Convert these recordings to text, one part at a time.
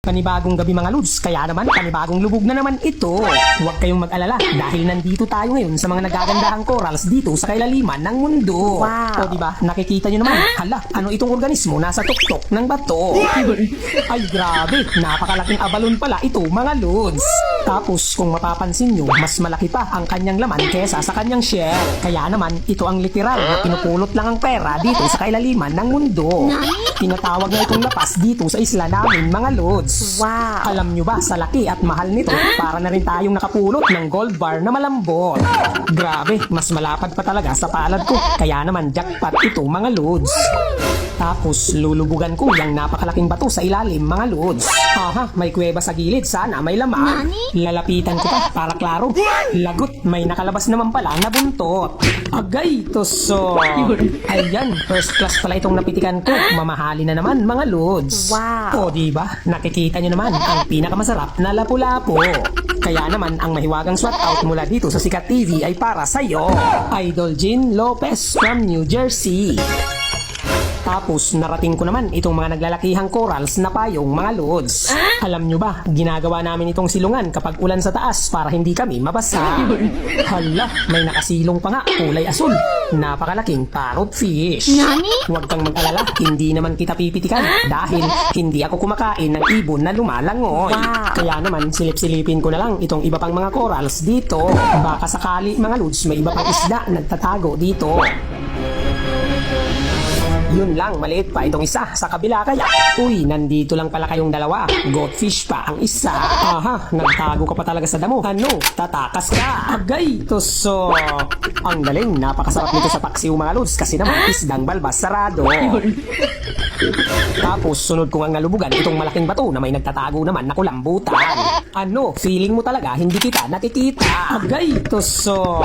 panibagong gabi mga lods, kaya naman panibagong lubog na naman ito. Huwag kayong mag-alala dahil nandito tayo ngayon sa mga nagagandahang corals dito sa kailaliman ng mundo. Wow. O diba, nakikita nyo naman, hala, ano itong organismo nasa tuktok ng bato? Ay grabe, napakalaking abalon pala ito mga lods. Tapos kung mapapansin nyo, mas malaki pa ang kanyang laman kesa sa kanyang shell. Kaya naman, ito ang literal na pinupulot lang ang pera dito sa kailaliman ng mundo. Tinatawag na itong lapas dito sa isla namin mga lods. Wow. Alam nyo ba, sa laki at mahal nito, para na rin tayong nakapulot ng gold bar na malambot. Grabe, mas malapad pa talaga sa palad ko. Kaya naman jackpot ito mga lods. Tapos lulubugan ko yung napakalaking bato sa ilalim mga lods. Aha, may kuweba sa gilid, sana may laman. Lalapitan ko pa para klaro. Lagot, may nakalabas naman pala na buntot. Agay, tuso. Ayan, first class pala itong napitikan ko. Mamahali na naman mga lods. Wow. O diba, nakikita nyo naman ang pinakamasarap na lapu-lapu. Kaya naman ang mahiwagang swat out mula dito sa Sikat TV ay para sa'yo. Idol Jean Lopez from New Jersey. Tapos narating ko naman itong mga naglalakihang corals na payong mga lods. Alam nyo ba, ginagawa namin itong silungan kapag ulan sa taas para hindi kami mabasa. Hala, may nakasilong pa nga, kulay asul. Napakalaking parrot fish. Huwag kang mag-alala, hindi naman kita pipitikan dahil hindi ako kumakain ng ibon na lumalangoy. Wow. Kaya naman silip-silipin ko na lang itong iba pang mga corals dito. Baka sakali mga lods may iba pang isda nagtatago dito. Yun lang, maliit pa itong isa sa kabila kaya. Uy, nandito lang pala kayong dalawa. Goldfish pa ang isa. Aha, nagtago ka pa talaga sa damo. Ano, tatakas ka. Agay, tuso. Ang galing, napakasarap nito sa paksiw mga lods kasi naman isdang balbas sarado. Tapos sunod ko nga nalubugan itong malaking bato na may nagtatago naman na kulambutan. Ano, feeling mo talaga hindi kita nakikita. Agay, tuso.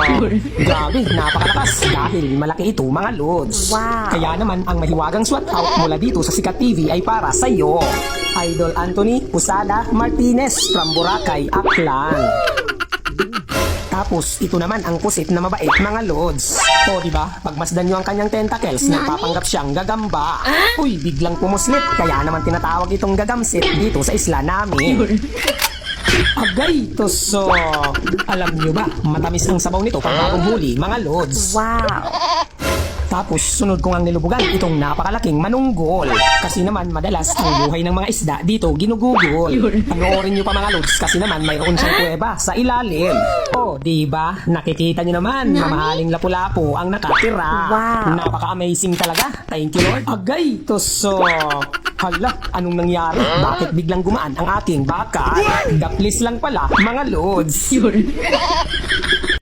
Grabe, napakalakas dahil malaki ito mga lods. Wow. Kaya naman ang mahiwagang swat out mula dito sa Sikat TV ay para sa iyo. Idol Anthony Pusada Martinez from Boracay, Aklan. Tapos ito naman ang pusit na mabait mga lods. O diba, pagmasdan nyo ang kanyang tentacles, nagpapanggap siyang gagamba. Uy, biglang pumuslit, kaya naman tinatawag itong gagamsit dito sa isla namin. Agay, tuso. Alam nyo ba, matamis ang sabaw nito pag bagong huli mga lods. Wow. Tapos sunod ko ngang nilubugan itong napakalaking manunggol. Kasi naman madalas ang buhay ng mga isda dito ginugugol. Panoorin nyo pa mga lods kasi naman mayroon siyang kuweba sa ilalim. O, diba? Nakikita nyo naman, mamahaling lapu-lapu ang nakatira. Wow. Napaka-amazing talaga. Thank you Lord. Agay, tuso. Hala, anong nangyari? Bakit biglang gumaan ang ating bakat? Daplis lang pala, mga lods.